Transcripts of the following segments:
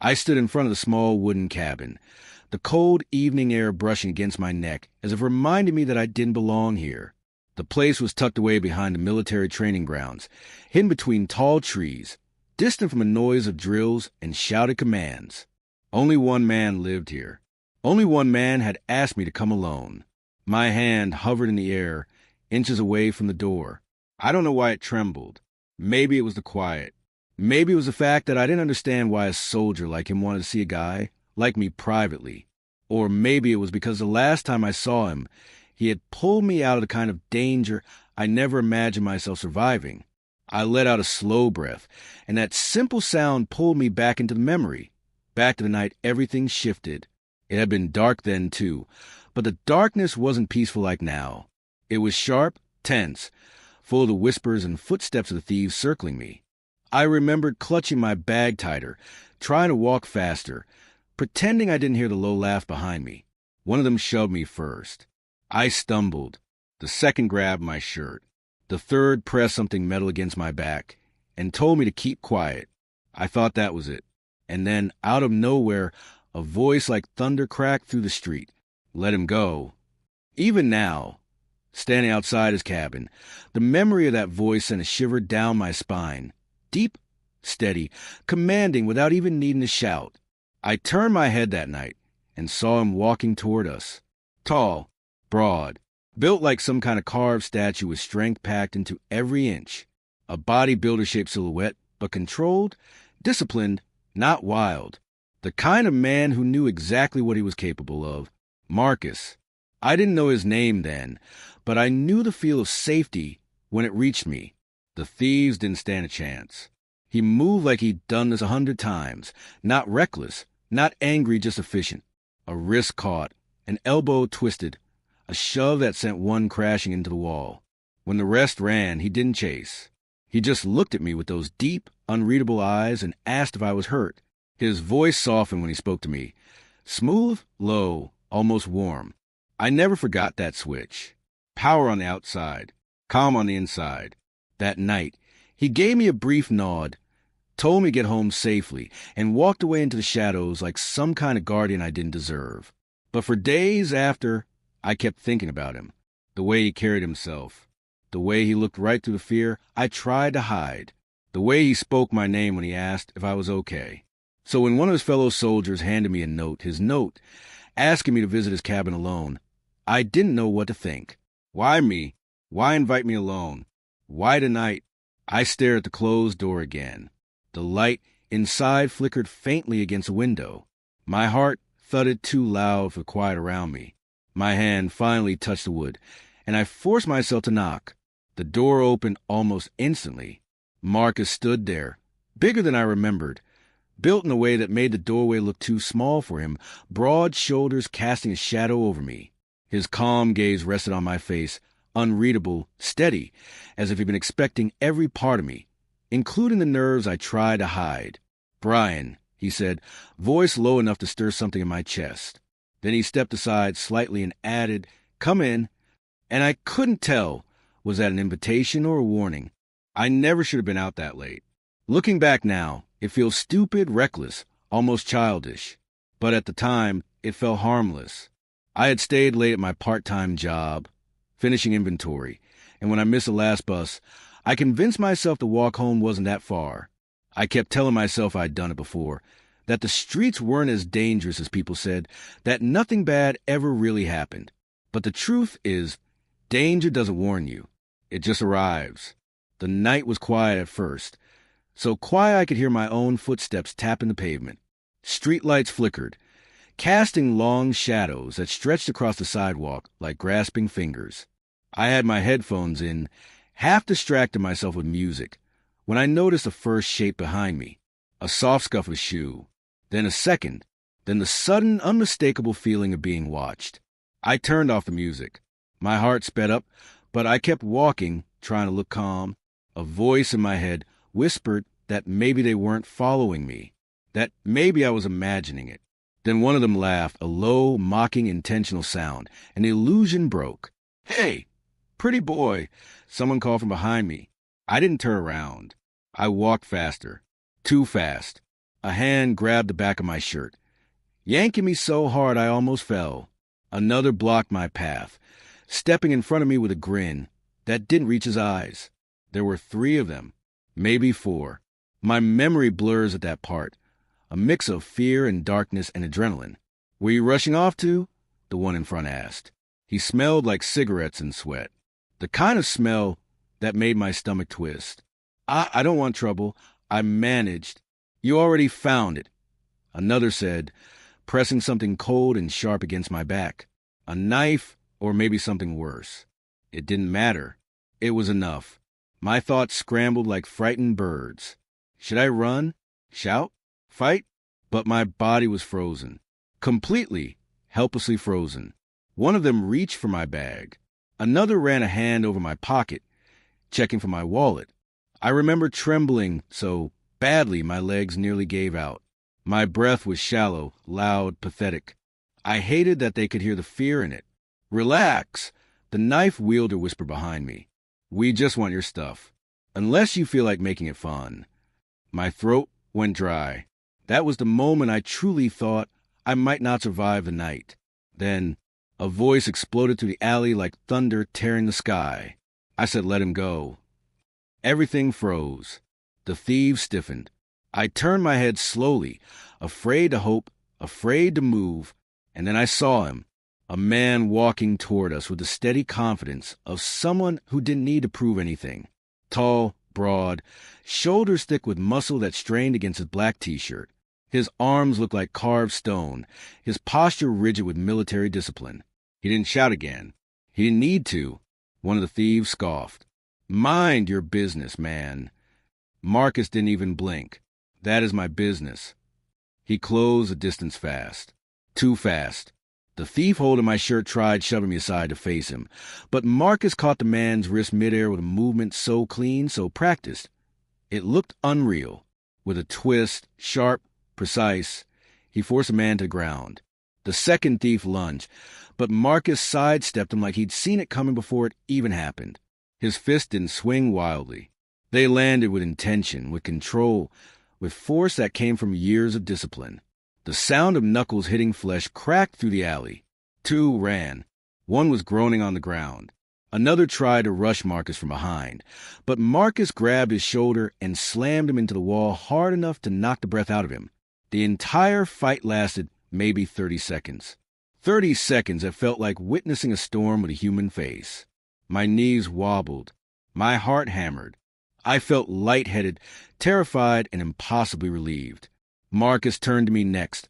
I stood in front of the small wooden cabin, the cold evening air brushing against my neck as if reminding me that I didn't belong here. The place was tucked away behind the military training grounds, hidden between tall trees, distant from the noise of drills and shouted commands. Only one man lived here. Only one man had asked me to come alone. My hand hovered in the air, inches away from the door. I don't know why it trembled. Maybe it was the quiet. Maybe it was the fact that I didn't understand why a soldier like him wanted to see a guy like me privately. Or maybe it was because the last time I saw him, he had pulled me out of the kind of danger I never imagined myself surviving. I let out a slow breath, and that simple sound pulled me back into the memory, back to the night everything shifted. It had been dark then, too, but the darkness wasn't peaceful like now. It was sharp, tense, full of the whispers and footsteps of the thieves circling me. I remembered clutching my bag tighter, trying to walk faster, pretending I didn't hear the low laugh behind me. One of them shoved me first. I stumbled. The second grabbed my shirt. The third pressed something metal against my back and told me to keep quiet. I thought that was it. And then, out of nowhere, a voice like thunder cracked through the street. Let him go. Even now, standing outside his cabin, the memory of that voice sent a shiver down my spine. Deep, steady, commanding without even needing to shout. I turned my head that night and saw him walking toward us. Tall, broad, built like some kind of carved statue with strength packed into every inch. A bodybuilder-shaped silhouette, but controlled, disciplined, not wild. The kind of man who knew exactly what he was capable of. Marcus. I didn't know his name then, but I knew the feel of safety when it reached me. The thieves didn't stand a chance. He moved like he'd done this 100 times, not reckless, not angry, just efficient. A wrist caught, an elbow twisted, a shove that sent one crashing into the wall. When the rest ran, he didn't chase. He just looked at me with those deep, unreadable eyes and asked if I was hurt. His voice softened when he spoke to me. Smooth, low, almost warm. I never forgot that switch. Power on the outside, calm on the inside. That night, he gave me a brief nod, told me to get home safely, and walked away into the shadows like some kind of guardian I didn't deserve. But for days after, I kept thinking about him, the way he carried himself, the way he looked right through the fear I tried to hide, the way he spoke my name when he asked if I was okay. So when one of his fellow soldiers handed me a note, his note, asking me to visit his cabin alone, I didn't know what to think. Why me? Why invite me alone? Why tonight? I stared at the closed door again. The light inside flickered faintly against the window. My heart thudded too loud for the quiet around me. My hand finally touched the wood, and I forced myself to knock. The door opened almost instantly. Marcus stood there, bigger than I remembered, built in a way that made the doorway look too small for him, broad shoulders casting a shadow over me. His calm gaze rested on my face, unreadable, steady, as if he'd been expecting every part of me, including the nerves I tried to hide. "Brian," he said, voice low enough to stir something in my chest. Then he stepped aside slightly and added, "Come in." And I couldn't tell, was that an invitation or a warning? I never should have been out that late. Looking back now, it feels stupid, reckless, almost childish. But at the time, it felt harmless. I had stayed late at my part-time job, finishing inventory, and when I missed the last bus, I convinced myself the walk home wasn't that far. I kept telling myself I'd done it before, that the streets weren't as dangerous as people said, that nothing bad ever really happened. But the truth is, danger doesn't warn you. It just arrives. The night was quiet at first, so quiet I could hear my own footsteps tapping the pavement. Streetlights flickered, casting long shadows that stretched across the sidewalk like grasping fingers. I had my headphones in, half distracted myself with music, when I noticed the first shape behind me, a soft scuff of a shoe, then a second, then the sudden, unmistakable feeling of being watched. I turned off the music. My heart sped up, but I kept walking, trying to look calm. A voice in my head whispered that maybe they weren't following me, that maybe I was imagining it. Then one of them laughed, a low, mocking, intentional sound, and the illusion broke. "Hey, pretty boy," someone called from behind me. I didn't turn around. I walked faster. Too fast. A hand grabbed the back of my shirt, yanking me so hard I almost fell. Another blocked my path, stepping in front of me with a grin that didn't reach his eyes. There were 3 of them, maybe 4. My memory blurs at that part, a mix of fear and darkness and adrenaline. "Were you rushing off to?" the one in front asked. He smelled like cigarettes and sweat, the kind of smell that made my stomach twist. I don't want trouble. I managed." "You already found it," another said, pressing something cold and sharp against my back. A knife, or maybe something worse. It didn't matter. It was enough. My thoughts scrambled like frightened birds. Should I run? Shout? Fight? But my body was frozen. Completely, helplessly frozen. One of them reached for my bag. Another ran a hand over my pocket, checking for my wallet. I remember trembling so badly my legs nearly gave out. My breath was shallow, loud, pathetic. I hated that they could hear the fear in it. "Relax," the knife wielder whispered behind me. "We just want your stuff. Unless you feel like making it fun." My throat went dry. That was the moment I truly thought I might not survive the night. Then a voice exploded through the alley like thunder tearing the sky. I said, "Let him go." Everything froze. The thieves stiffened. I turned my head slowly, afraid to hope, afraid to move, and then I saw him, a man walking toward us with the steady confidence of someone who didn't need to prove anything. Tall, broad, shoulders thick with muscle that strained against his black t-shirt. His arms looked like carved stone, his posture rigid with military discipline. He didn't shout again. He didn't need to. One of the thieves scoffed. "Mind your business, man." Marcus didn't even blink. "That is my business." He closed the distance fast. Too fast. The thief holding my shirt tried shoving me aside to face him, but Marcus caught the man's wrist midair with a movement so clean, so practiced. It looked unreal. With a twist, sharp, precise, he forced the man to the ground. The second thief lunged, but Marcus sidestepped him like he'd seen it coming before it even happened. His fist didn't swing wildly. They landed with intention, with control, with force that came from years of discipline. The sound of knuckles hitting flesh cracked through the alley. 2 ran. One was groaning on the ground. Another tried to rush Marcus from behind, but Marcus grabbed his shoulder and slammed him into the wall hard enough to knock the breath out of him. The entire fight lasted maybe 30 seconds. 30 seconds that felt like witnessing a storm with a human face. My knees wobbled. My heart hammered. I felt lightheaded, terrified, and impossibly relieved. Marcus turned to me next,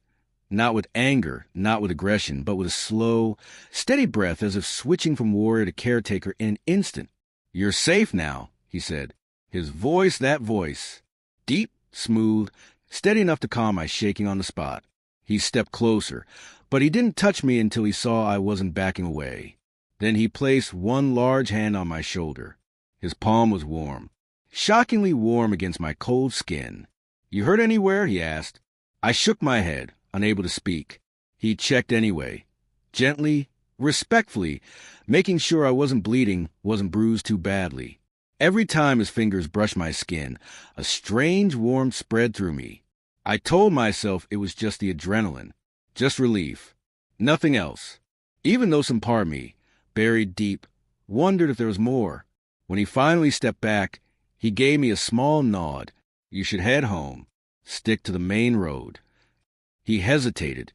not with anger, not with aggression, but with a slow, steady breath as if switching from warrior to caretaker in an instant. "You're safe now," he said. His voice, that voice. Deep, smooth, steady enough to calm my shaking on the spot. He stepped closer, but he didn't touch me until he saw I wasn't backing away. Then he placed one large hand on my shoulder. His palm was warm, shockingly warm against my cold skin. "You hurt anywhere?" he asked. I shook my head, unable to speak. He checked anyway, gently, respectfully, making sure I wasn't bleeding, wasn't bruised too badly. Every time his fingers brushed my skin, a strange warmth spread through me. I told myself it was just the adrenaline, just relief, nothing else, even though some part of me, buried deep, wondered if there was more. When he finally stepped back, he gave me a small nod. "You should head home. Stick to the main road." He hesitated,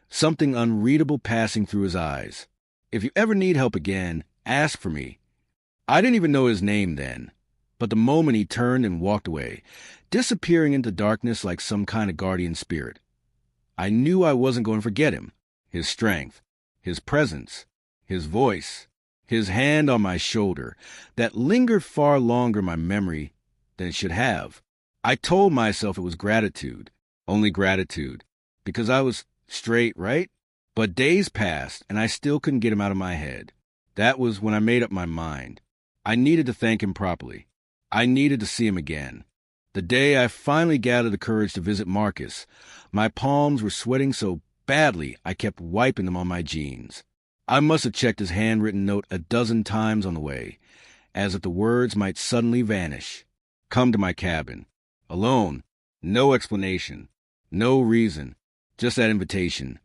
something unreadable passing through his eyes. "If you ever need help again, ask for me." I didn't even know his name then, but the moment he turned and walked away, disappearing into darkness like some kind of guardian spirit, I knew I wasn't going to forget him, his strength, his presence, his voice, his hand on my shoulder that lingered far longer in my memory than it should have. I told myself it was gratitude, only gratitude, because I was straight, right? But days passed, and I still couldn't get him out of my head. That was when I made up my mind. I needed to thank him properly. I needed to see him again. The day I finally gathered the courage to visit Marcus, my palms were sweating so badly I kept wiping them on my jeans. I must have checked his handwritten note a dozen times on the way, as if the words might suddenly vanish. Come to my cabin. Alone. No explanation. No reason. Just that invitation.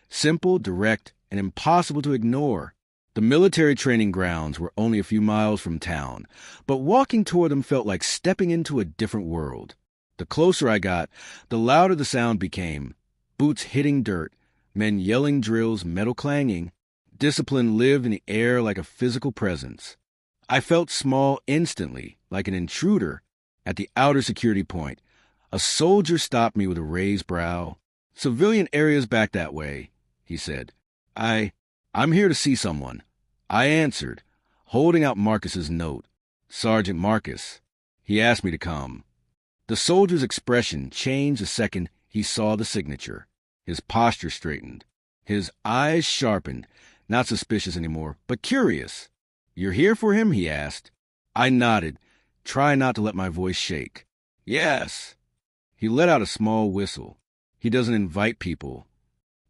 Simple, direct, and impossible to ignore. The military training grounds were only a few miles from town, but walking toward them felt like stepping into a different world. The closer I got, the louder the sound became. Boots hitting dirt, men yelling drills, metal clanging. Discipline lived in the air like a physical presence. I felt small instantly, like an intruder. At the outer security point, a soldier stopped me with a raised brow. "Civilian areas back that way," he said. I'm here to see someone." I answered, holding out Marcus's note. "Sergeant Marcus." He asked me to come. The soldier's expression changed the second he saw the signature. His posture straightened. His eyes sharpened, not suspicious anymore, but curious. "You're here for him?" he asked. I nodded, trying not to let my voice shake. "Yes." He let out a small whistle. He doesn't invite people.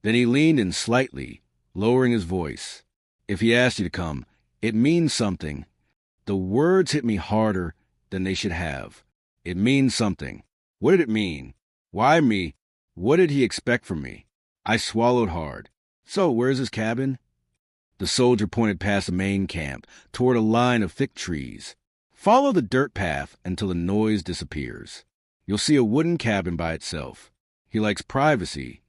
Then he leaned in slightly, lowering his voice. "If he asked you to come, it means something." The words hit me harder than they should have. It means something. What did it mean? Why me? What did he expect from me? I swallowed hard. "So, where's his cabin?" The soldier pointed past the main camp, toward a line of thick trees. "Follow the dirt path until the noise disappears. You'll see a wooden cabin by itself. He likes privacy."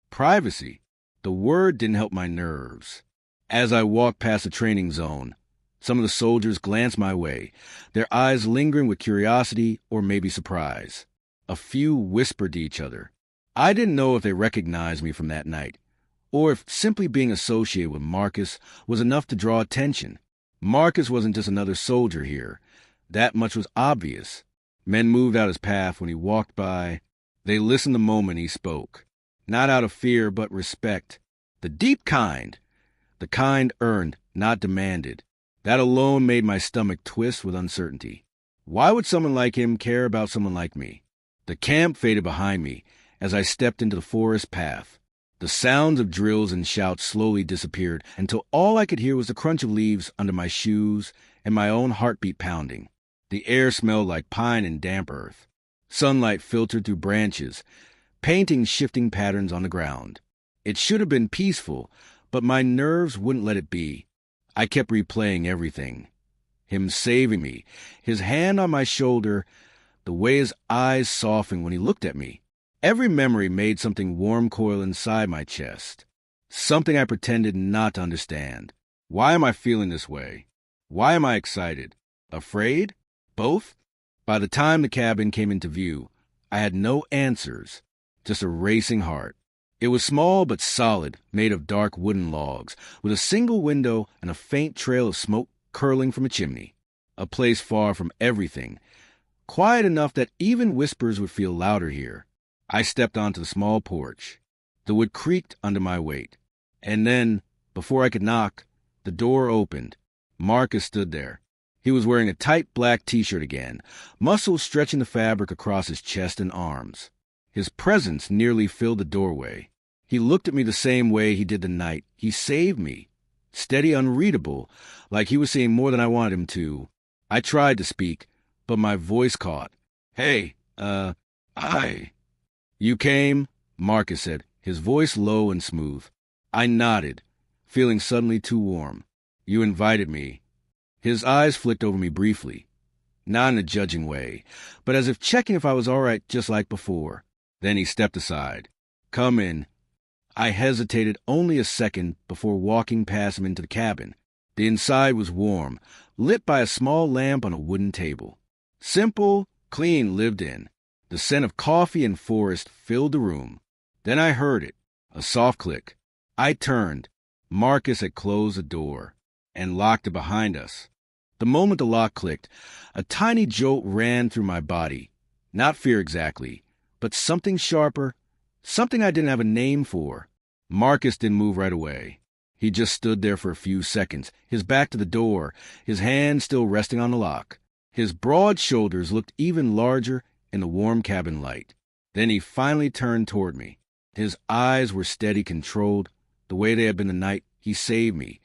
Privacy. The word didn't help my nerves. As I walked past the training zone, some of the soldiers glanced my way, their eyes lingering with curiosity or maybe surprise. A few whispered to each other. I didn't know if they recognized me from that night, or if simply being associated with Marcus was enough to draw attention. Marcus wasn't just another soldier here. That much was obvious. Men moved out his path when he walked by. They listened the moment he spoke. Not out of fear, but respect. The deep kind. The kind earned, not demanded. That alone made my stomach twist with uncertainty. Why would someone like him care about someone like me? The camp faded behind me as I stepped into the forest path. The sounds of drills and shouts slowly disappeared until all I could hear was the crunch of leaves under my shoes and my own heartbeat pounding. The air smelled like pine and damp earth. Sunlight filtered through branches, painting shifting patterns on the ground. It should have been peaceful, but my nerves wouldn't let it be. I kept replaying everything. Him saving me, his hand on my shoulder, the way his eyes softened when he looked at me. Every memory made something warm coil inside my chest. Something I pretended not to understand. Why am I feeling this way? Why am I excited? Afraid? Both? By the time the cabin came into view, I had no answers, just a racing heart. It was small but solid, made of dark wooden logs, with a single window and a faint trail of smoke curling from a chimney. A place far from everything, quiet enough that even whispers would feel louder here. I stepped onto the small porch. The wood creaked under my weight. And then, before I could knock, the door opened. Marcus stood there. He was wearing a tight black t-shirt again, muscles stretching the fabric across his chest and arms. His presence nearly filled the doorway. He looked at me the same way he did the night he saved me. Steady, unreadable, like he was seeing more than I wanted him to. I tried to speak, but my voice caught. "Hey, I..." "You came?" Marcus said, his voice low and smooth. I nodded, feeling suddenly too warm. "You invited me." His eyes flicked over me briefly, not in a judging way, but as if checking if I was all right just like before. Then he stepped aside. "Come in." I hesitated only a second before walking past him into the cabin. The inside was warm, lit by a small lamp on a wooden table. Simple, clean, lived in. The scent of coffee and forest filled the room. Then I heard it, a soft click. I turned. Marcus had closed the door and locked it behind us. The moment the lock clicked, a tiny jolt ran through my body. Not fear exactly, but something sharper, something I didn't have a name for. Marcus didn't move right away. He just stood there for a few seconds, his back to the door, his hand still resting on the lock. His broad shoulders looked even larger in the warm cabin light. Then he finally turned toward me. His eyes were steady, controlled, the way they had been the night he saved me.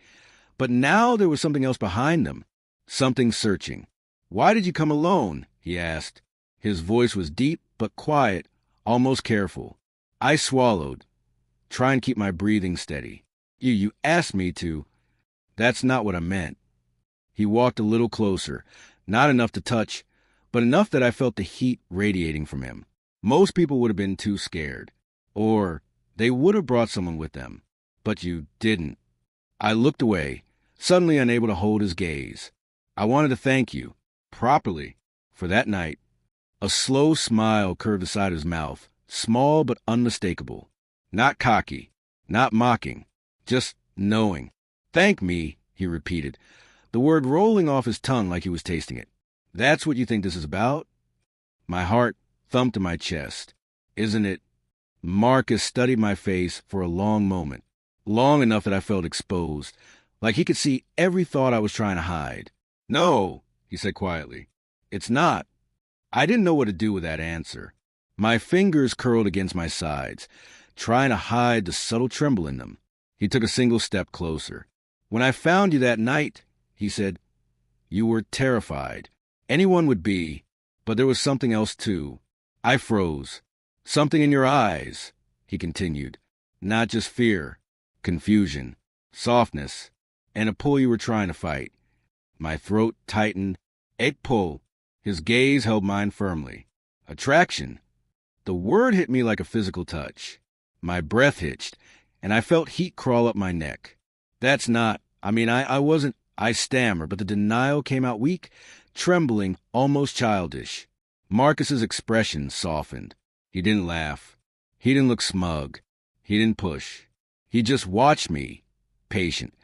But now there was something else behind them, something searching. "Why did you come alone?" he asked. His voice was deep but quiet, almost careful. I swallowed, trying to keep my breathing steady. You asked me to. That's not what I meant. He walked a little closer, not enough to touch, but enough that I felt the heat radiating from him. Most people would have been too scared, or they would have brought someone with them, but you didn't. I looked away, suddenly unable to hold his gaze. I wanted to thank you, properly, for that night. A slow smile curved the side of his mouth, small but unmistakable. Not cocky, not mocking, just knowing. Thank me, he repeated, the word rolling off his tongue like he was tasting it. That's what you think this is about? My heart thumped in my chest. Isn't it? Marcus studied my face for a long moment, long enough that I felt exposed, like he could see every thought I was trying to hide. No, he said quietly. It's not. I didn't know what to do with that answer. My fingers curled against my sides, trying to hide the subtle tremble in them. He took a single step closer. When I found you that night, he said, you were terrified. Anyone would be, but there was something else too. I froze. Something in your eyes, he continued. Not just fear, confusion, softness, and a pull you were trying to fight. My throat tightened. A pull. His gaze held mine firmly. Attraction. The word hit me like a physical touch. My breath hitched, and I felt heat crawl up my neck. That's not, I wasn't, I stammered, but the denial came out weak, trembling, almost childish. Marcus's expression softened. He didn't laugh. He didn't look smug. He didn't push. He just watched me, patient,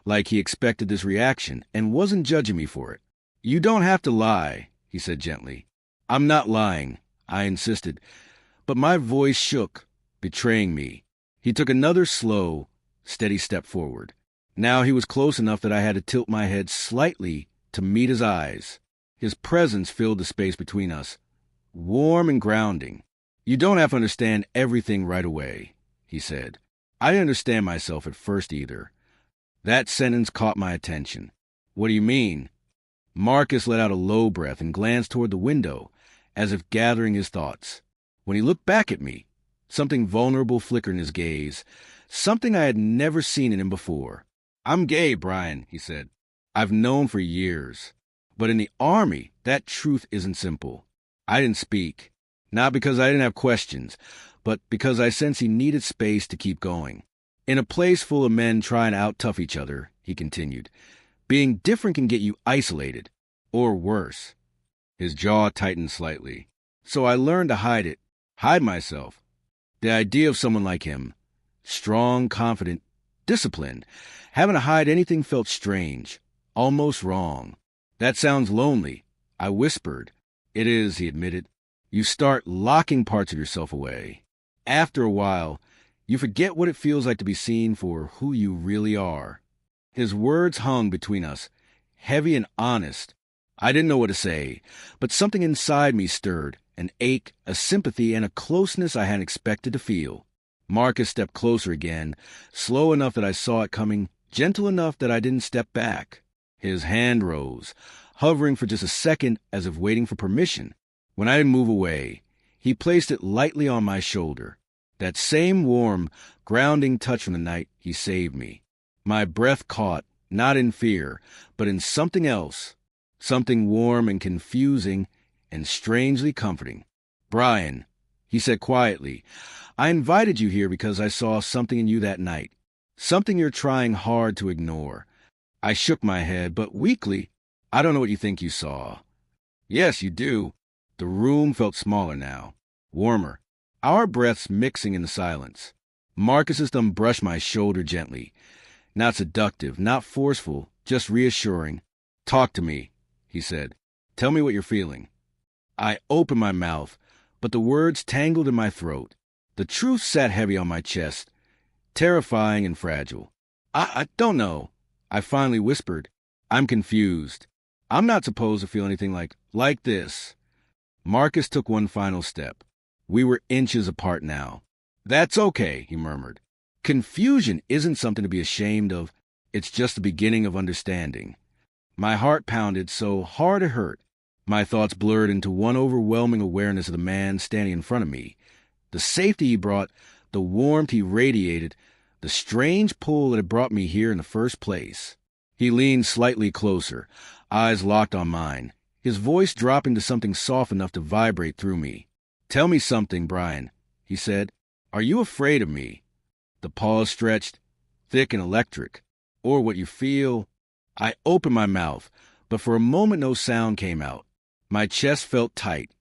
like he expected this reaction and wasn't judging me for it. You don't have to lie, he said gently. I'm not lying, I insisted, but my voice shook, betraying me. He took another slow, steady step forward. Now he was close enough that I had to tilt my head slightly to meet his eyes. His presence filled the space between us, warm and grounding. You don't have to understand everything right away, he said. I didn't understand myself at first either. That sentence caught my attention. What do you mean? Marcus let out a low breath and glanced toward the window, as if gathering his thoughts. When he looked back at me, something vulnerable flickered in his gaze, something I had never seen in him before. I'm gay, Brian, he said. I've known for years. But in the Army, that truth isn't simple. I didn't speak, not because I didn't have questions, but because I sensed he needed space to keep going. In a place full of men trying to out-tough each other, he continued, being different can get you isolated, or worse. His jaw tightened slightly. So I learned to hide myself. The idea of someone like him, strong, confident, disciplined, having to hide anything felt strange, almost wrong. That sounds lonely, I whispered. It is, he admitted. You start locking parts of yourself away. After a while, you forget what it feels like to be seen for who you really are. His words hung between us, heavy and honest. I didn't know what to say, but something inside me stirred, an ache, a sympathy, and a closeness I hadn't expected to feel. Marcus stepped closer again, slow enough that I saw it coming, gentle enough that I didn't step back. His hand rose, hovering for just a second as if waiting for permission. When I didn't move away, he placed it lightly on my shoulder. That same warm, grounding touch from the night he saved me. My breath caught, not in fear, but in something else, something warm and confusing and strangely comforting. Brian, he said quietly, I invited you here because I saw something in you that night, something you're trying hard to ignore. I shook my head, but weakly. I don't know what you think you saw. Yes, you do. The room felt smaller now, warmer, our breaths mixing in the silence. Marcus's thumb brushed my shoulder gently. Not seductive, not forceful, just reassuring. Talk to me, he said. Tell me what you're feeling. I opened my mouth, but the words tangled in my throat. The truth sat heavy on my chest, terrifying and fragile. I don't know, I finally whispered. I'm confused. I'm not supposed to feel anything like this. Marcus took one final step. We were inches apart now. That's okay, he murmured. Confusion isn't something to be ashamed of. It's just the beginning of understanding. My heart pounded so hard it hurt. My thoughts blurred into one overwhelming awareness of the man standing in front of me, The safety he brought, the warmth he radiated, the strange pull that had brought me here in the first place. He leaned slightly closer, eyes locked on mine, his voice dropping to something soft enough to vibrate through me. "Tell me something, Brian," he said. "Are you afraid of me?" The pause stretched, thick and electric. "Or what you feel?" I opened my mouth, but for a moment no sound came out. My chest felt tight,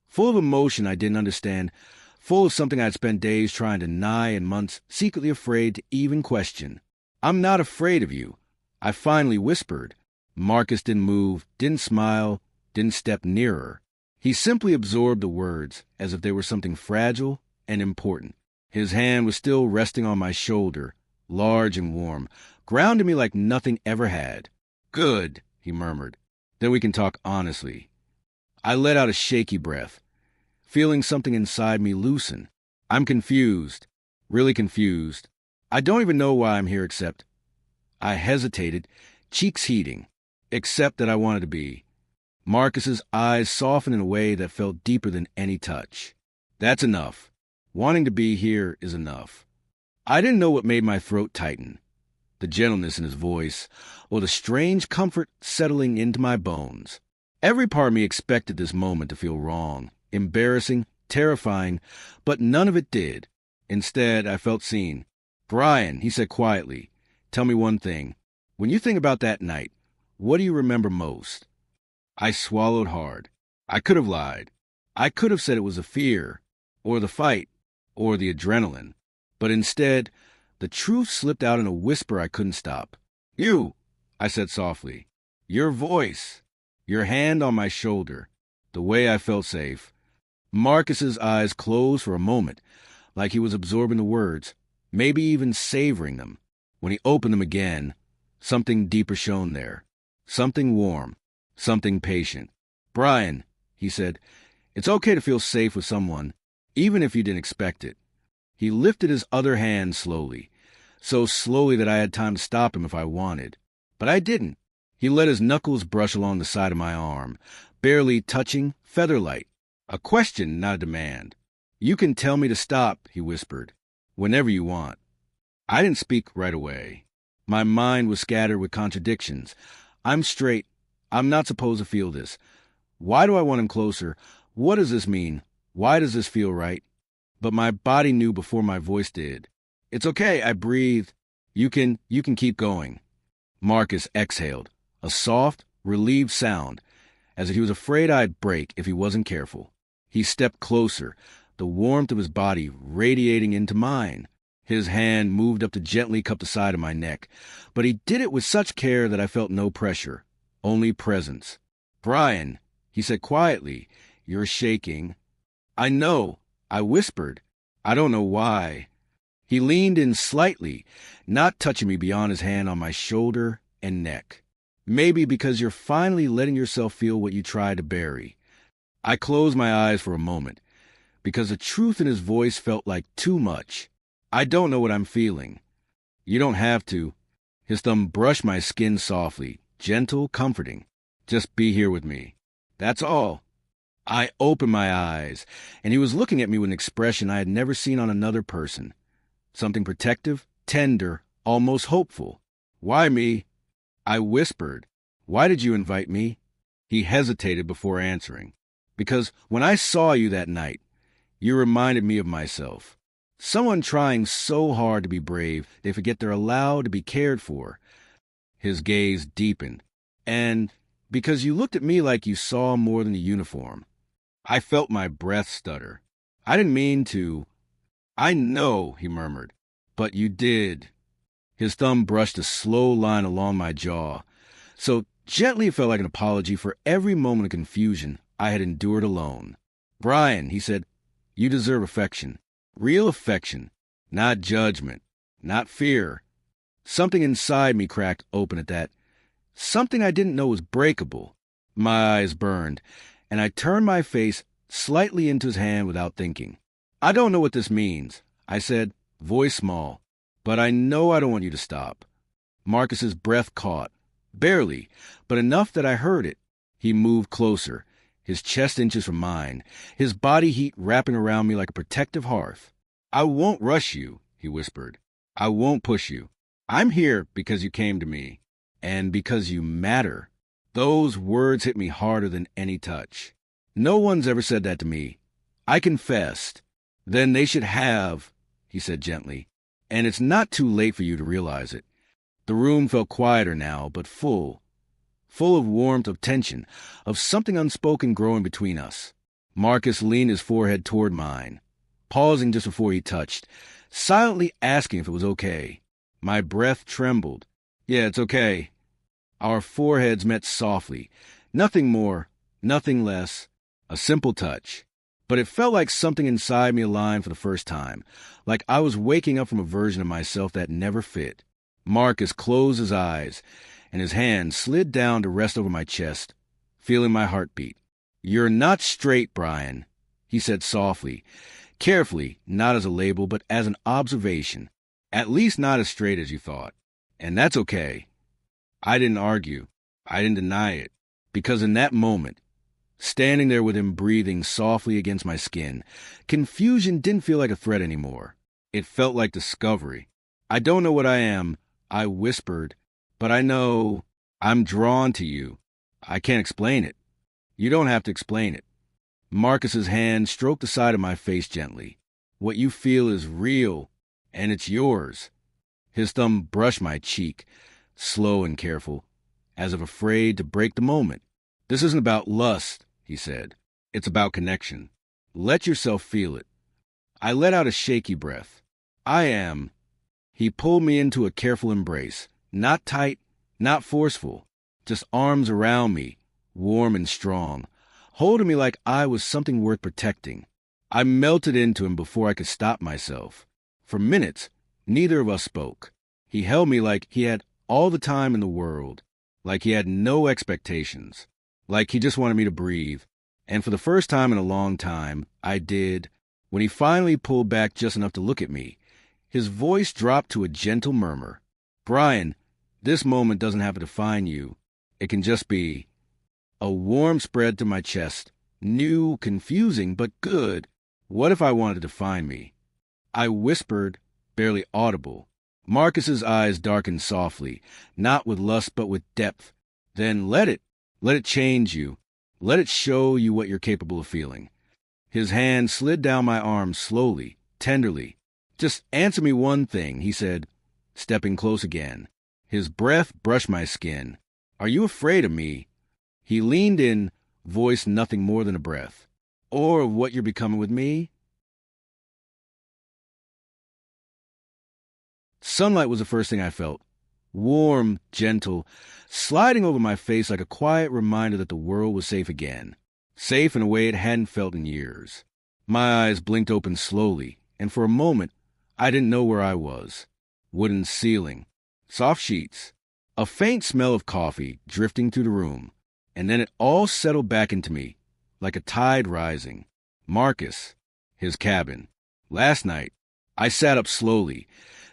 full of emotion I didn't understand, full of something I'd spent days trying to deny and months secretly afraid to even question. "I'm not afraid of you," I finally whispered. Marcus didn't move, didn't smile, didn't step nearer. He simply absorbed the words as if they were something fragile and important. His hand was still resting on my shoulder, large and warm, grounding me like nothing ever had. "Good," he murmured. "Then we can talk honestly." I let out a shaky breath, feeling something inside me loosen. "I'm confused, really confused. I don't even know why I'm here except—" I hesitated, cheeks heating. "Except that I wanted to be." Marcus's eyes softened in a way that felt deeper than any touch. "That's enough. Wanting to be here is enough." I didn't know what made my throat tighten, the gentleness in his voice, or the strange comfort settling into my bones. Every part of me expected this moment to feel wrong, embarrassing, terrifying, but none of it did. Instead, I felt seen. "Brian," he said quietly, "tell me one thing. When you think about that night, what do you remember most?" I swallowed hard. I could have lied. I could have said it was the fear, or the fight, or the adrenaline. But instead, the truth slipped out in a whisper I couldn't stop. "You," I said softly. "Your voice. Your hand on my shoulder. The way I felt safe." Marcus's eyes closed for a moment, like he was absorbing the words, maybe even savoring them. When he opened them again, something deeper shone there. Something warm. Something patient. "Brian," he said, "it's okay to feel safe with someone, even if you didn't expect it." He lifted his other hand slowly, so slowly that I had time to stop him if I wanted. But I didn't. He let his knuckles brush along the side of my arm, barely touching, feather-light. A question, not a demand. "You can tell me to stop," he whispered, "whenever you want." I didn't speak right away. My mind was scattered with contradictions. I'm straight. I'm not supposed to feel this. Why do I want him closer? What does this mean? Why does this feel right? But my body knew before my voice did. "It's okay," I breathed. You can keep going." Marcus exhaled, a soft, relieved sound, as if he was afraid I'd break if he wasn't careful. He stepped closer, the warmth of his body radiating into mine. His hand moved up to gently cup the side of my neck, but he did it with such care that I felt no pressure, only presence. "Brian," he said quietly, "you're shaking." "I know," I whispered. "I don't know why." He leaned in slightly, not touching me beyond his hand on my shoulder and neck. "Maybe because you're finally letting yourself feel what you tried to bury." I closed my eyes for a moment, because the truth in his voice felt like too much. "I don't know what I'm feeling." "You don't have to." His thumb brushed my skin softly, gentle, comforting. "Just be here with me. That's all." I opened my eyes, and he was looking at me with an expression I had never seen on another person. Something protective, tender, almost hopeful. "Why me?" I whispered. "Why did you invite me?" He hesitated before answering. "Because when I saw you that night, you reminded me of myself. Someone trying so hard to be brave, they forget they're allowed to be cared for." His gaze deepened. "And because you looked at me like you saw more than the uniform." I felt my breath stutter. "I didn't mean to." "I know," he murmured. "But you did." His thumb brushed a slow line along my jaw, so gently it felt like an apology for every moment of confusion I had endured alone. "Brian," he said, "you deserve affection. Real affection. Not judgment. Not fear." Something inside me cracked open at that. Something I didn't know was breakable. My eyes burned, and I turned my face slightly into his hand without thinking. "I don't know what this means," I said, voice small, "but I know I don't want you to stop." Marcus's breath caught, barely, but enough that I heard it. He moved closer, his chest inches from mine, his body heat wrapping around me like a protective hearth. "I won't rush you," he whispered. "I won't push you. I'm here because you came to me, and because you matter." Those words hit me harder than any touch. No one's ever said that to me. I confessed. "Then they should have," he said gently, "and it's not too late for you to realize it." The room felt quieter now, but full of warmth, of tension, of something unspoken growing between us. Marcus leaned his forehead toward mine, pausing just before he touched, silently asking if it was okay. My breath trembled. "Yeah, it's okay." Our foreheads met softly. Nothing more, nothing less. A simple touch. But it felt like something inside me aligned for the first time, like I was waking up from a version of myself that never fit. Marcus closed his eyes, and his hand slid down to rest over my chest, feeling my heartbeat. "You're not straight, Brian," he said softly, carefully, not as a label, but as an observation. "At least not as straight as you thought. And that's okay." I didn't argue. I didn't deny it. Because in that moment, standing there with him breathing softly against my skin, confusion didn't feel like a threat anymore. It felt like discovery. "I don't know what I am," I whispered, "but I know I'm drawn to you. I can't explain it." "You don't have to explain it." Marcus's hand stroked the side of my face gently. "What you feel is real, and it's yours." His thumb brushed my cheek, slow and careful, as if afraid to break the moment. "This isn't about lust," he said. "It's about connection. Let yourself feel it." I let out a shaky breath. "I am." He pulled me into a careful embrace, not tight, not forceful, just arms around me, warm and strong, holding me like I was something worth protecting. I melted into him before I could stop myself. For minutes, neither of us spoke. He held me like he had all the time in the world, like he had no expectations, like he just wanted me to breathe. And for the first time in a long time, I did. When he finally pulled back just enough to look at me, his voice dropped to a gentle murmur. "Brian, this moment doesn't have to define you. It can just be." A warmth spread to my chest. New, confusing, but good. What if I wanted to define me? I whispered, barely audible. Marcus's eyes darkened softly, not with lust but with depth. "Then let it. Let it change you. Let it show you what you're capable of feeling." His hand slid down my arm slowly, tenderly. "Just answer me one thing," he said, stepping close again. His breath brushed my skin. "Are you afraid of me?" He leaned in, voice nothing more than a breath. "Or of what you're becoming with me?" Sunlight was the first thing I felt. Warm, gentle, sliding over my face like a quiet reminder that the world was safe again. Safe in a way it hadn't felt in years. My eyes blinked open slowly, and for a moment, I didn't know where I was. Wooden ceiling, soft sheets, a faint smell of coffee drifting through the room, and then it all settled back into me, like a tide rising. Marcus, his cabin. Last night, I sat up slowly,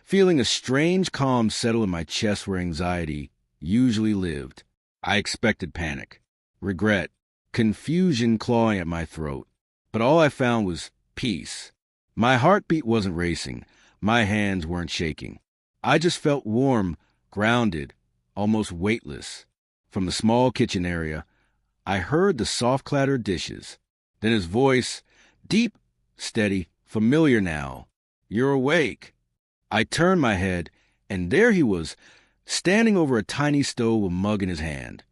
feeling a strange calm settle in my chest where anxiety usually lived. I expected panic, regret, confusion clawing at my throat, but all I found was peace. My heartbeat wasn't racing, my hands weren't shaking. I just felt warm, grounded, almost weightless. From the small kitchen area, I heard the soft clatter of dishes. Then his voice, deep, steady, familiar now. "You're awake." I turned my head, and there he was, standing over a tiny stove, a mug in his hand,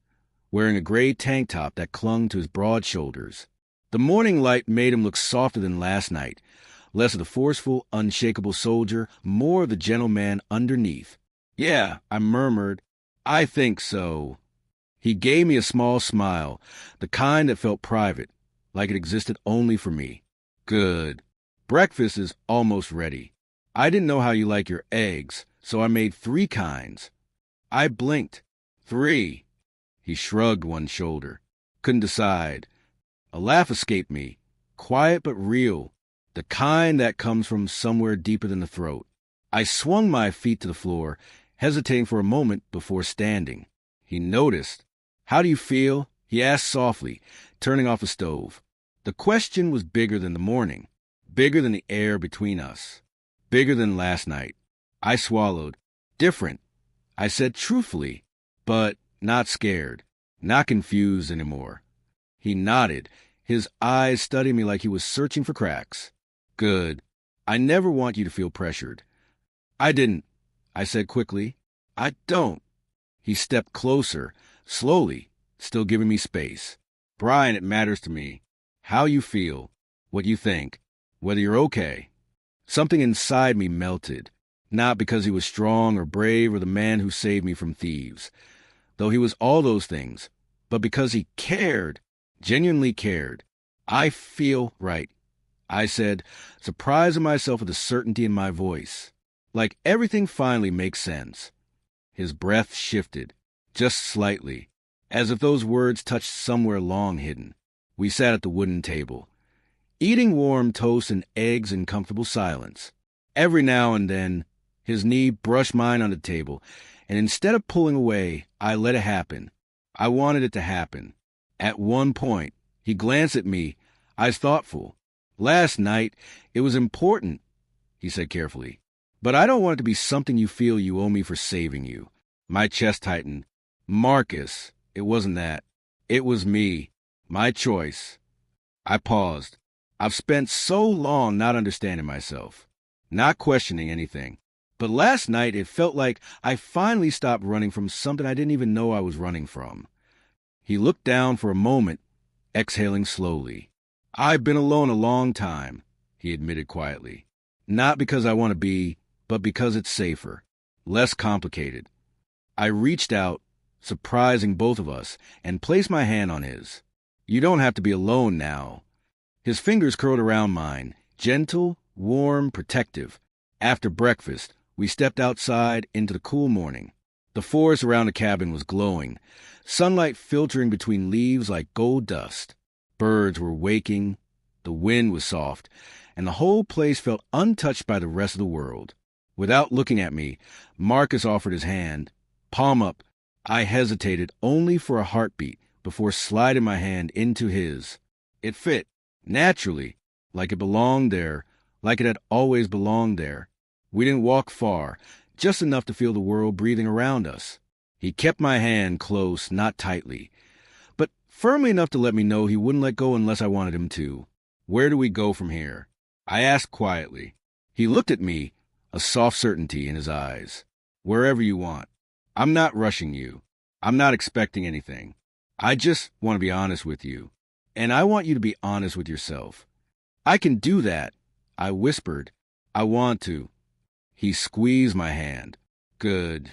wearing a gray tank top that clung to his broad shoulders. The morning light made him look softer than last night, less of the forceful, unshakable soldier, more of the gentleman underneath. "Yeah," I murmured. "I think so." He gave me a small smile, the kind that felt private, like it existed only for me. "Good. Breakfast is almost ready. I didn't know how you like your eggs, so I made 3 kinds." I blinked. 3. He shrugged one shoulder. Couldn't decide. A laugh escaped me, quiet but real, the kind that comes from somewhere deeper than the throat. I swung my feet to the floor, hesitating for a moment before standing. He noticed. "How do you feel?" he asked softly, turning off the stove. The question was bigger than the morning, bigger than the air between us, bigger than last night. I swallowed. Different, I said truthfully, but not scared, not confused anymore. He nodded, his eyes studying me like he was searching for cracks. Good. I never want you to feel pressured. I didn't, I said quickly. I don't. He stepped closer, slowly, still giving me space. Brian, it matters to me. How you feel, what you think, whether you're okay. Something inside me melted, not because he was strong or brave or the man who saved me from thieves, though he was all those things, but because he cared, genuinely cared. I feel right, I said, surprising myself at the certainty in my voice. Like everything finally makes sense. His breath shifted, just slightly, as if those words touched somewhere long hidden. We sat at the wooden table, eating warm toast and eggs in comfortable silence. Every now and then, his knee brushed mine on the table, and instead of pulling away, I let it happen. I wanted it to happen. At one point, he glanced at me, eyes thoughtful. Last night, it was important, he said carefully. But I don't want it to be something you feel you owe me for saving you. My chest tightened. Marcus, it wasn't that. It was me. My choice. I paused. I've spent so long not understanding myself, not questioning anything. But last night it felt like I finally stopped running from something I didn't even know I was running from. He looked down for a moment, exhaling slowly. I've been alone a long time, he admitted quietly. Not because I want to be, but because it's safer, less complicated. I reached out, surprising both of us, and placed my hand on his. You don't have to be alone now. His fingers curled around mine, gentle, warm, protective. After breakfast, we stepped outside into the cool morning. The forest around the cabin was glowing, sunlight filtering between leaves like gold dust. Birds were waking, the wind was soft, and the whole place felt untouched by the rest of the world. Without looking at me, Marcus offered his hand. Palm up, I hesitated only for a heartbeat before sliding my hand into his. It fit, naturally, like it belonged there, like it had always belonged there. We didn't walk far, just enough to feel the world breathing around us. He kept my hand close, not tightly, but firmly enough to let me know he wouldn't let go unless I wanted him to. Where do we go from here? I asked quietly. He looked at me, a soft certainty in his eyes. Wherever you want. I'm not rushing you. I'm not expecting anything. I just want to be honest with you. And I want you to be honest with yourself. I can do that, I whispered. I want to. He squeezed my hand. Good.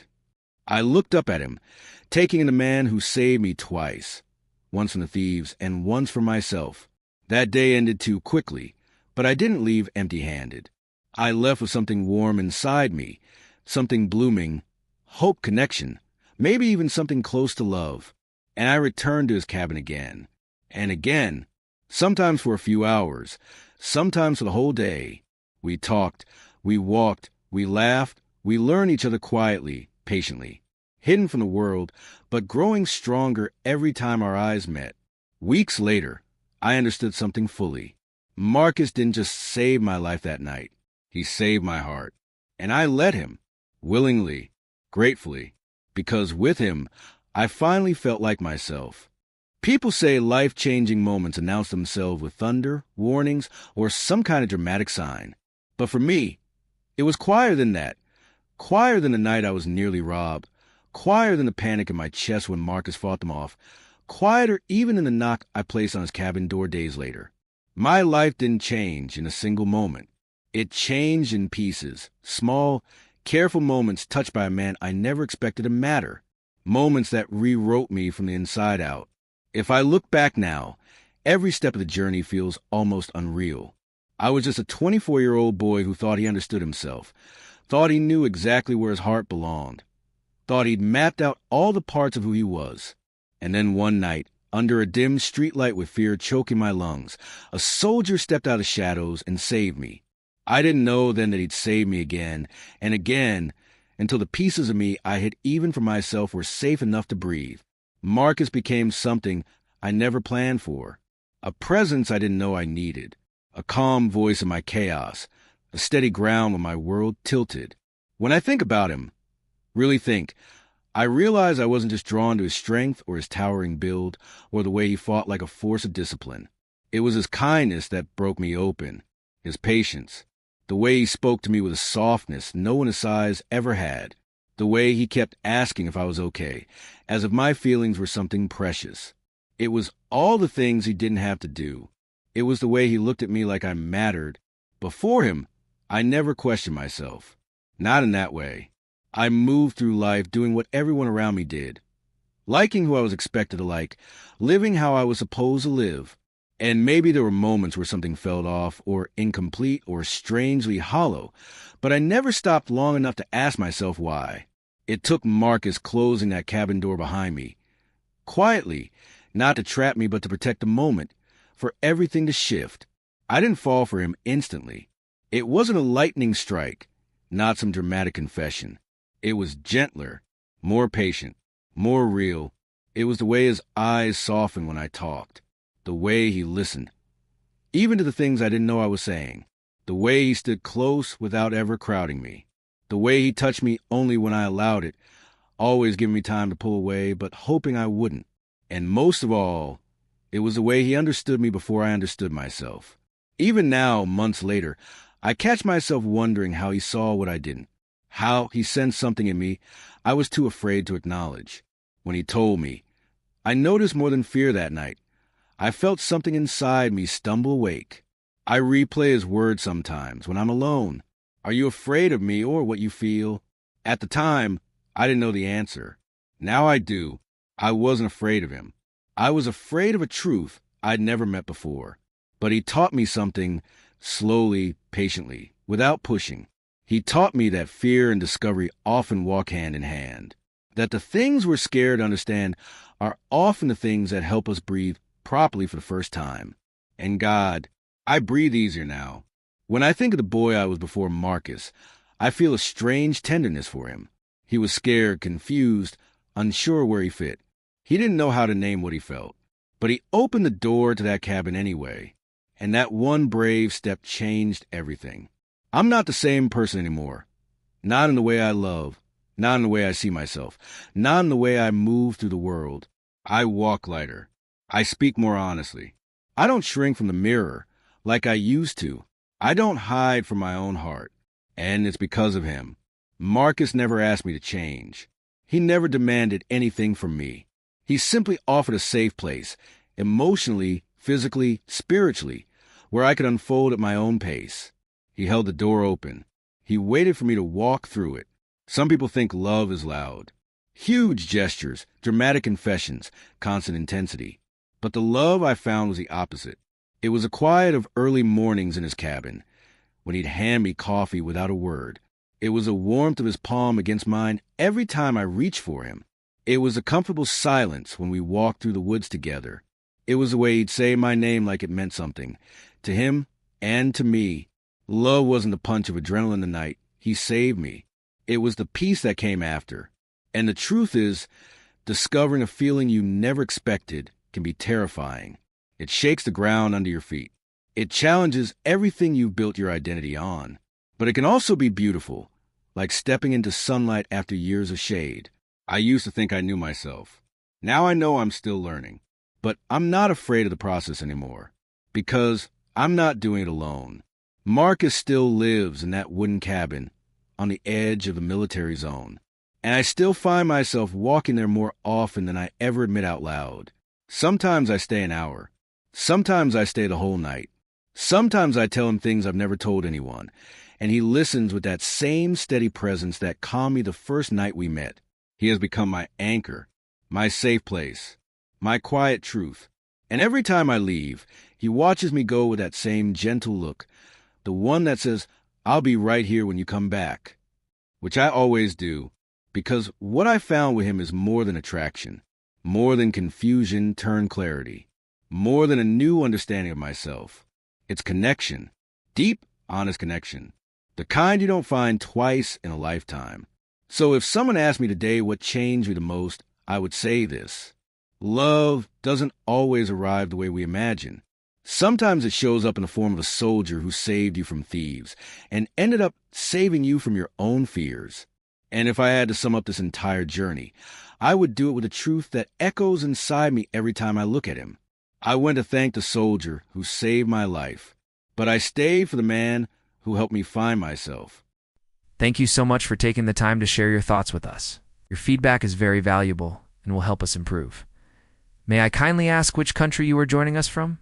I looked up at him, taking in the man who saved me twice. Once from the thieves and once from myself. That day ended too quickly, but I didn't leave empty-handed. I left with something warm inside me, something blooming, hope, connection, maybe even something close to love. And I returned to his cabin again, and again, sometimes for a few hours, sometimes for the whole day. We talked, we walked, we laughed, we learned each other quietly, patiently, hidden from the world, but growing stronger every time our eyes met. Weeks later, I understood something fully. Marcus didn't just save my life that night. He saved my heart. And I let him, willingly, gratefully, because with him, I finally felt like myself. People say life-changing moments announce themselves with thunder, warnings, or some kind of dramatic sign. But for me, it was quieter than that. Quieter than the night I was nearly robbed. Quieter than the panic in my chest when Marcus fought them off. Quieter even than the knock I placed on his cabin door days later. My life didn't change in a single moment. It changed in pieces, small, careful moments touched by a man I never expected to matter. Moments that rewrote me from the inside out. If I look back now, every step of the journey feels almost unreal. I was just a 24-year-old boy who thought he understood himself, thought he knew exactly where his heart belonged, thought he'd mapped out all the parts of who he was. And then one night, under a dim streetlight with fear choking my lungs, a soldier stepped out of the shadows and saved me. I didn't know then that he'd save me again and again until the pieces of me I hid even from myself were safe enough to breathe. Marcus became something I never planned for, a presence I didn't know I needed, a calm voice in my chaos, a steady ground when my world tilted. When I think about him, really think, I realize I wasn't just drawn to his strength or his towering build or the way he fought like a force of discipline. It was his kindness that broke me open, his patience, the way he spoke to me with a softness no one his size ever had, the way he kept asking if I was okay, as if my feelings were something precious. It was all the things he didn't have to do. It was the way he looked at me like I mattered. Before him, I never questioned myself. Not in that way. I moved through life doing what everyone around me did, liking who I was expected to like, living how I was supposed to live. And maybe there were moments where something felt off or incomplete or strangely hollow, but I never stopped long enough to ask myself why. It took Marcus closing that cabin door behind me, quietly, not to trap me but to protect the moment, for everything to shift. I didn't fall for him instantly. It wasn't a lightning strike, not some dramatic confession. It was gentler, more patient, more real. It was the way his eyes softened when I talked, the way he listened, even to the things I didn't know I was saying, the way he stood close without ever crowding me, the way he touched me only when I allowed it, always giving me time to pull away, but hoping I wouldn't. And most of all, it was the way he understood me before I understood myself. Even now, months later, I catch myself wondering how he saw what I didn't, how he sensed something in me I was too afraid to acknowledge. When he told me, I noticed more than fear that night. I felt something inside me stumble awake. I replay his words sometimes when I'm alone. Are you afraid of me or what you feel? At the time, I didn't know the answer. Now I do. I wasn't afraid of him. I was afraid of a truth I'd never met before. But he taught me something slowly, patiently, without pushing. He taught me that fear and discovery often walk hand in hand, that the things we're scared to understand are often the things that help us breathe properly for the first time. And God, I breathe easier now. When I think of the boy I was before Marcus, I feel a strange tenderness for him. He was scared, confused, unsure where he fit. He didn't know how to name what he felt, but he opened the door to that cabin anyway, and that one brave step changed everything. I'm not the same person anymore. Not in the way I love, not in the way I see myself, not in the way I move through the world. I walk lighter. I speak more honestly. I don't shrink from the mirror like I used to. I don't hide from my own heart. And it's because of him. Marcus never asked me to change. He never demanded anything from me. He simply offered a safe place, emotionally, physically, spiritually, where I could unfold at my own pace. He held the door open. He waited for me to walk through it. Some people think love is loud. Huge gestures, dramatic confessions, constant intensity. But the love I found was the opposite. It was the quiet of early mornings in his cabin, when he'd hand me coffee without a word. It was the warmth of his palm against mine every time I reached for him. It was the comfortable silence when we walked through the woods together. It was the way he'd say my name like it meant something, to him and to me. Love wasn't the punch of adrenaline in the night. He saved me. It was the peace that came after. And the truth is, discovering a feeling you never expected can be terrifying. It shakes the ground under your feet. It challenges everything you've built your identity on. But it can also be beautiful, like stepping into sunlight after years of shade. I used to think I knew myself. Now I know I'm still learning. But I'm not afraid of the process anymore, because I'm not doing it alone. Marcus still lives in that wooden cabin on the edge of the military zone, and I still find myself walking there more often than I ever admit out loud. Sometimes I stay an hour. Sometimes I stay the whole night. Sometimes I tell him things I've never told anyone, and he listens with that same steady presence that calmed me the first night we met. He has become my anchor, my safe place, my quiet truth. And every time I leave, he watches me go with that same gentle look, the one that says, I'll be right here when you come back, which I always do, because what I found with him is more than attraction, more than confusion turned clarity, more than a new understanding of myself. It's connection, deep, honest connection, the kind you don't find twice in a lifetime. So if someone asked me today what changed me the most, I would say this. Love doesn't always arrive the way we imagine. Sometimes it shows up in the form of a soldier who saved you from thieves and ended up saving you from your own fears. And if I had to sum up this entire journey, I would do it with a truth that echoes inside me every time I look at him. I went to thank the soldier who saved my life, but I stayed for the man who helped me find myself. Thank you so much for taking the time to share your thoughts with us. Your feedback is very valuable and will help us improve. May I kindly ask which country you are joining us from?